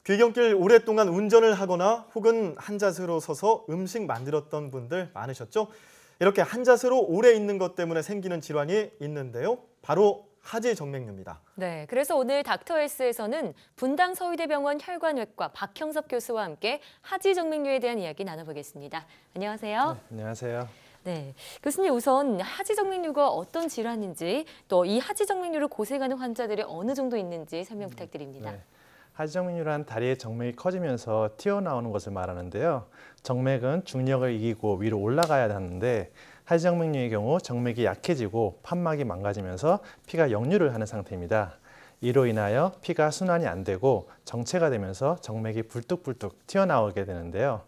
귀경길 오랫동안 운전을 하거나 혹은 한자세로 서서 음식 만들었던 분들 많으셨죠? 이렇게 한자세로 오래 있는 것 때문에 생기는 질환이 있는데요. 바로 하지정맥류입니다. 네, 그래서 오늘 닥터헬스에서는 분당 서울대병원 혈관외과 박형섭 교수와 함께 하지정맥류에 대한 이야기 나눠보겠습니다. 안녕하세요. 네, 안녕하세요. 네, 교수님 우선 하지정맥류가 어떤 질환인지 또 이 하지정맥류를 고생하는 환자들이 어느 정도 있는지 설명 부탁드립니다. 네. 하지정맥류란 다리의 정맥이 커지면서 튀어나오는 것을 말하는데요. 정맥은 중력을 이기고 위로 올라가야 하는데 하지정맥류의 경우 정맥이 약해지고 판막이 망가지면서 피가 역류를 하는 상태입니다. 이로 인하여 피가 순환이 안 되고 정체가 되면서 정맥이 불뚝불뚝 튀어나오게 되는데요.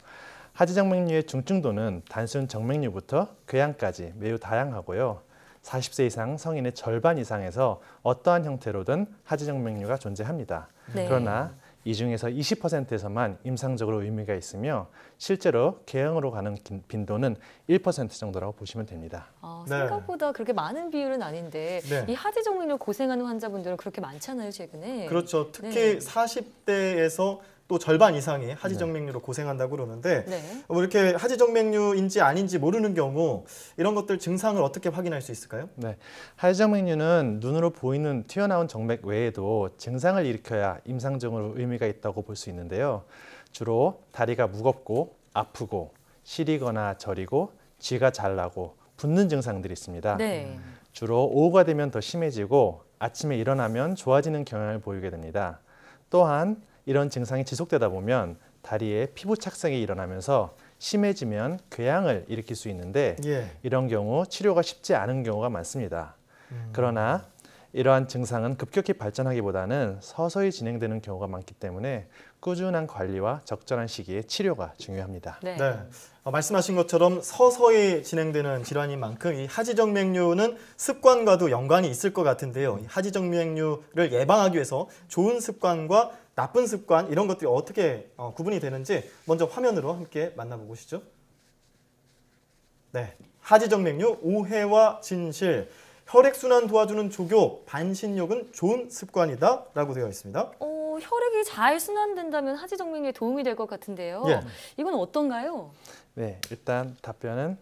하지정맥류의 중증도는 단순 정맥류부터 궤양까지 매우 다양하고요. 40세 이상 성인의 절반 이상에서 어떠한 형태로든 하지정맥류가 존재합니다. 네. 그러나 이 중에서 20%에서만 임상적으로 의미가 있으며 실제로 궤양으로 가는 빈도는 1% 정도라고 보시면 됩니다. 생각보다 그렇게 많은 비율은 아닌데 네. 이 하지정맥류 고생하는 환자분들은 그렇게 많잖아요, 최근에. 그렇죠. 특히 네. 40대에서 또 절반 이상이 하지정맥류로 고생한다고 그러는데 네. 이렇게 하지정맥류인지 아닌지 모르는 경우 이런 것들 증상을 어떻게 확인할 수 있을까요? 네, 하지정맥류는 눈으로 보이는 튀어나온 정맥 외에도 증상을 일으켜야 임상적으로 의미가 있다고 볼 수 있는데요. 주로 다리가 무겁고 아프고 시리거나 저리고 쥐가 잘 나고 붓는 증상들이 있습니다. 네. 주로 오후가 되면 더 심해지고 아침에 일어나면 좋아지는 경향을 보이게 됩니다. 또한 이런 증상이 지속되다 보면 다리에 피부 착색이 일어나면서 심해지면 궤양을 일으킬 수 있는데 이런 경우 치료가 쉽지 않은 경우가 많습니다. 그러나 이러한 증상은 급격히 발전하기보다는 서서히 진행되는 경우가 많기 때문에 꾸준한 관리와 적절한 시기에 치료가 중요합니다. 네. 네. 말씀하신 것처럼 서서히 진행되는 질환인 만큼 이 하지정맥류는 습관과도 연관이 있을 것 같은데요. 이 하지정맥류를 예방하기 위해서 좋은 습관과 나쁜 습관 이런 것들이 어떻게 구분이 되는지 먼저 화면으로 함께 만나보시죠. 네, 하지정맥류 오해와 진실, 혈액순환 도와주는 족욕, 반신욕은 좋은 습관이다 라고 되어 있습니다. 혈액이 잘 순환된다면 하지정맥류에 도움이 될 것 같은데요. 예. 이건 어떤가요? 네, 일단 답변은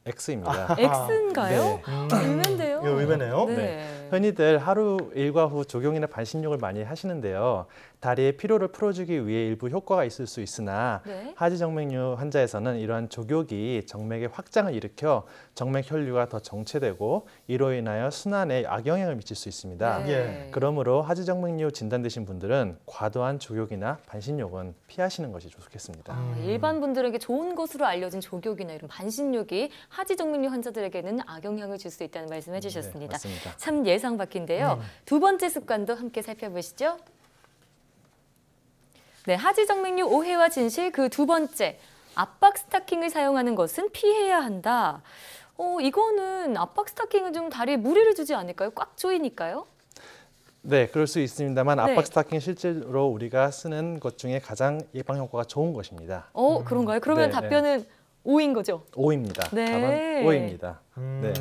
X입니다. X인가요? 네. 의외인데요. 이거 의외네요. 네. 흔히들 하루 일과 후 족용이나 반신욕을 많이 하시는데요. 다리의 피로를 풀어주기 위해 일부 효과가 있을 수 있으나 네. 하지정맥류 환자에서는 이러한 족욕이 정맥의 확장을 일으켜 정맥 혈류가 더 정체되고 이로 인하여 순환에 악영향을 미칠 수 있습니다. 네. 그러므로 하지정맥류 진단되신 분들은 과도한 족욕이나 반신욕은 피하시는 것이 좋겠습니다. 일반 분들에게 좋은 것으로 알려진 족욕이나 이런 반신욕이 하지정맥류 환자들에게는 악영향을 줄 수 있다는 말씀해 주셨습니다. 네, 맞습니다. 참 예상 밖인데요. 두 번째 습관도 함께 살펴보시죠. 네, 하지정맥류 오해와 진실 그 두 번째, 압박 스타킹을 사용하는 것은 피해야 한다. 이거는 압박 스타킹은 좀 다리에 무리를 주지 않을까요? 꽉 조이니까요. 네, 그럴 수 있습니다만 네. 압박 스타킹 실제로 우리가 쓰는 것 중에 가장 예방 효과가 좋은 것입니다. 그런가요? 그러면 네, 답변은 O인 거죠? O입니다. 네. 답은 O입니다. 네.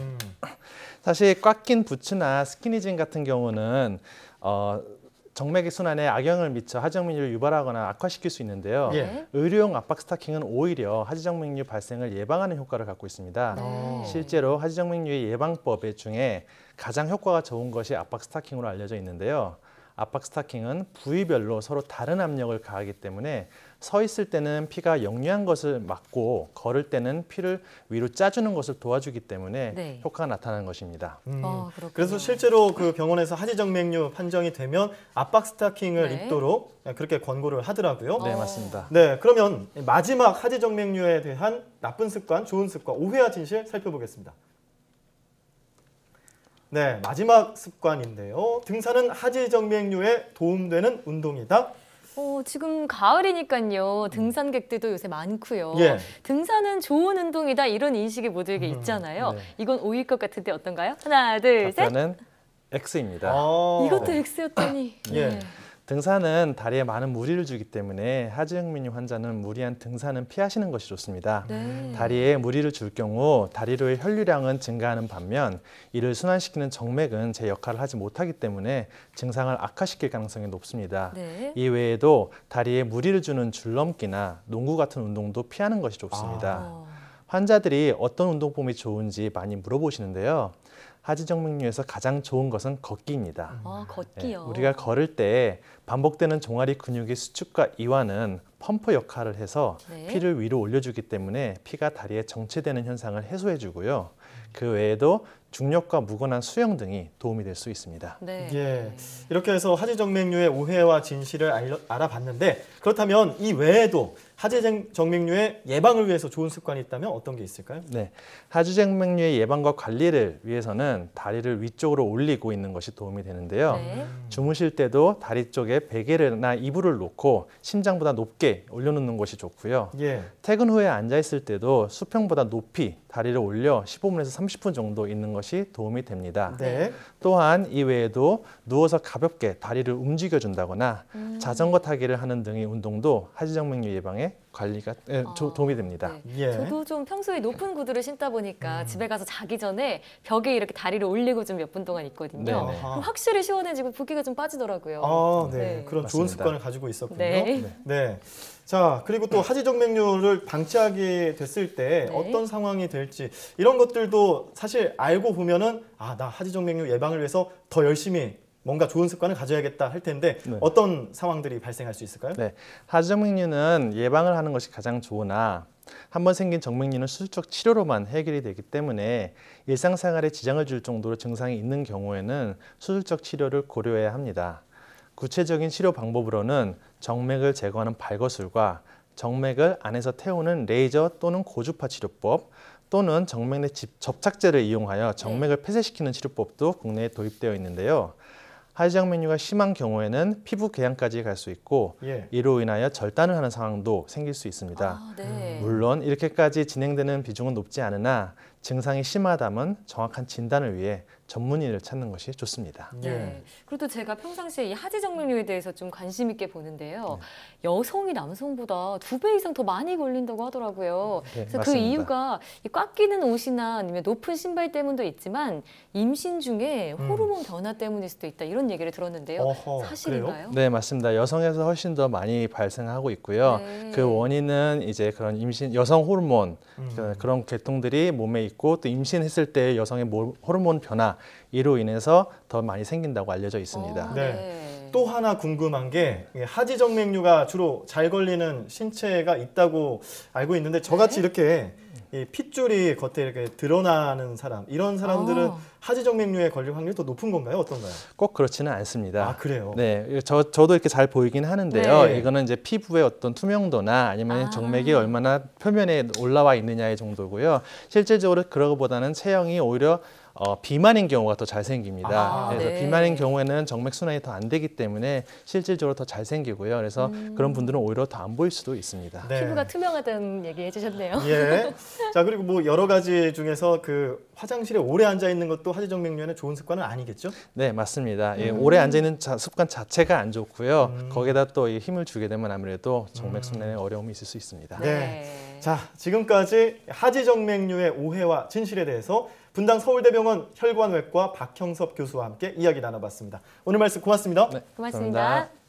사실 꽉 낀 부츠나 스키니진 같은 경우는 정맥의 순환에 악영향을 미쳐 하지정맥류를 유발하거나 악화시킬 수 있는데요. 예. 의료용 압박 스타킹은 오히려 하지정맥류 발생을 예방하는 효과를 갖고 있습니다. 실제로 하지정맥류의 예방법 중에 가장 효과가 좋은 것이 압박 스타킹으로 알려져 있는데요. 압박 스타킹은 부위별로 서로 다른 압력을 가하기 때문에 서 있을 때는 피가 역류한 것을 막고 걸을 때는 피를 위로 짜주는 것을 도와주기 때문에 네. 효과가 나타나는 것입니다. 그렇군요. 그래서 실제로 그 병원에서 하지정맥류 판정이 되면 압박 스타킹을 네. 입도록 그렇게 권고를 하더라고요. 네, 맞습니다. 네, 그러면 마지막 하지정맥류에 대한 나쁜 습관, 좋은 습관, 오해와 진실 살펴보겠습니다. 네, 마지막 습관인데요. 등산은 하지정맥류에 도움되는 운동이다. 지금 가을이니까요. 등산객들도 요새 많고요. 예. 등산은 좋은 운동이다 이런 인식이 모두에게 있잖아요. 네. 이건 O일 것 같은데 어떤가요? 하나, 둘, 셋. 답변은 X입니다. 이것도 X였다니. 예. 네. 등산은 다리에 많은 무리를 주기 때문에 하지정맥류 환자는 무리한 등산은 피하시는 것이 좋습니다. 네. 다리에 무리를 줄 경우 다리로의 혈류량은 증가하는 반면 이를 순환시키는 정맥은 제 역할을 하지 못하기 때문에 증상을 악화시킬 가능성이 높습니다. 네. 이 외에도 다리에 무리를 주는 줄넘기나 농구 같은 운동도 피하는 것이 좋습니다. 어. 환자들이 어떤 운동법이 좋은지 많이 물어보시는데요. 하지정맥류에서 가장 좋은 것은 걷기입니다. 아, 네, 걷기요. 우리가 걸을 때 반복되는 종아리 근육의 수축과 이완은 펌프 역할을 해서 네. 피를 위로 올려주기 때문에 피가 다리에 정체되는 현상을 해소해주고요. 그 외에도 중력과 무건한 수영 등이 도움이 될 수 있습니다. 네. 예, 이렇게 해서 하지정맥류의 오해와 진실을 알아봤는데 그렇다면 이 외에도 하지정맥류의 예방을 위해서 좋은 습관이 있다면 어떤 게 있을까요? 네, 하지정맥류의 예방과 관리를 위해서는 다리를 위쪽으로 올리고 있는 것이 도움이 되는데요. 네. 주무실 때도 다리 쪽에 베개나 이불을 놓고 심장보다 높게 올려놓는 것이 좋고요. 예, 퇴근 후에 앉아있을 때도 수평보다 높이 다리를 올려 15분에서 30분 정도 있는 것이 도움이 됩니다. 네, 또한 이 외에도 누워서 가볍게 다리를 움직여준다거나 자전거 타기를 하는 등의 운동도 하지정맥류 예방에 도움이 됩니다. 네. 예. 저도 좀 평소에 높은 구두를 신다 보니까 집에 가서 자기 전에 벽에 이렇게 다리를 올리고 좀 몇 분 동안 있거든요. 네네. 그럼 확실히 시원해지고 붓기가 좀 빠지더라고요. 아, 네, 네. 그런 좋은 맞습니다. 습관을 가지고 있었군요. 네. 네. 자, 그리고 또 하지정맥류를 방치하게 됐을 때 네. 어떤 상황이 될지 이런 것들도 사실 알고 보면은 아, 나 하지정맥류 예방을 위해서 더 열심히 뭔가 좋은 습관을 가져야겠다 할 텐데 네. 어떤 상황들이 발생할 수 있을까요? 네, 하지정맥류는 예방을 하는 것이 가장 좋으나 한번 생긴 정맥류는 수술적 치료로만 해결이 되기 때문에 일상생활에 지장을 줄 정도로 증상이 있는 경우에는 수술적 치료를 고려해야 합니다. 구체적인 치료 방법으로는 정맥을 제거하는 발거술과 정맥을 안에서 태우는 레이저 또는 고주파 치료법 또는 정맥 내 접착제를 이용하여 정맥을 폐쇄시키는 치료법도 국내에 도입되어 있는데요. 하지정맥류가 심한 경우에는 피부 궤양까지 갈 수 있고 예. 이로 인하여 절단을 하는 상황도 생길 수 있습니다. 아, 네. 물론 이렇게까지 진행되는 비중은 높지 않으나 증상이 심하다면 정확한 진단을 위해 전문의를 찾는 것이 좋습니다. 예. 네. 그리고 또 제가 평상시에 이 하지정맥류에 대해서 좀 관심 있게 보는데요. 여성이 남성보다 2배 이상 더 많이 걸린다고 하더라고요. 네, 그래서 그 맞습니다. 이유가 이 꽉 끼는 옷이나 아니면 높은 신발 때문도 있지만 임신 중에 호르몬 변화 때문일 수도 있다 이런 얘기를 들었는데요. 어허, 사실인가요? 네, 맞습니다. 여성에서 훨씬 더 많이 발생하고 있고요. 네. 그 원인은 이제 그런 여성 호르몬 그런 계통들이 몸에 있고 또 임신했을 때 여성의 호르몬 변화 이로 인해서 더 많이 생긴다고 알려져 있습니다. 네. 또 하나 궁금한 게 하지정맥류가 주로 잘 걸리는 신체가 있다고 알고 있는데 저같이 이렇게 이 핏줄이 겉에 이렇게 드러나는 사람 이런 사람들은 하지정맥류에 걸릴 확률이 더 높은 건가요? 어떤가요? 꼭 그렇지는 않습니다. 아, 그래요? 네, 저도 이렇게 잘 보이긴 하는데요. 네. 이거는 이제 피부의 어떤 투명도나 아니면 아. 정맥이 얼마나 표면에 올라와 있느냐의 정도고요. 실질적으로 그러고보다는 체형이 오히려 비만인 경우가 더 잘 생깁니다. 아, 그래서 네. 비만인 경우에는 정맥 순환이 더 안 되기 때문에 실질적으로 더 잘 생기고요. 그래서 그런 분들은 오히려 더 안 보일 수도 있습니다. 네. 피부가 투명하다는 얘기 해주셨네요. 예. 자, 그리고 뭐 여러 가지 중에서 그 화장실에 오래 앉아 있는 것도 하지정맥류에는 좋은 습관은 아니겠죠? 네, 맞습니다. 예, 오래 앉아 있는 습관 자체가 안 좋고요. 거기다 또 이 힘을 주게 되면 아무래도 정맥 순환에 어려움이 있을 수 있습니다. 네. 자, 지금까지 하지정맥류의 오해와 진실에 대해서 분당 서울대병원 혈관외과 박형섭 교수와 함께 이야기 나눠봤습니다. 오늘 말씀 고맙습니다. 네, 고맙습니다. 감사합니다.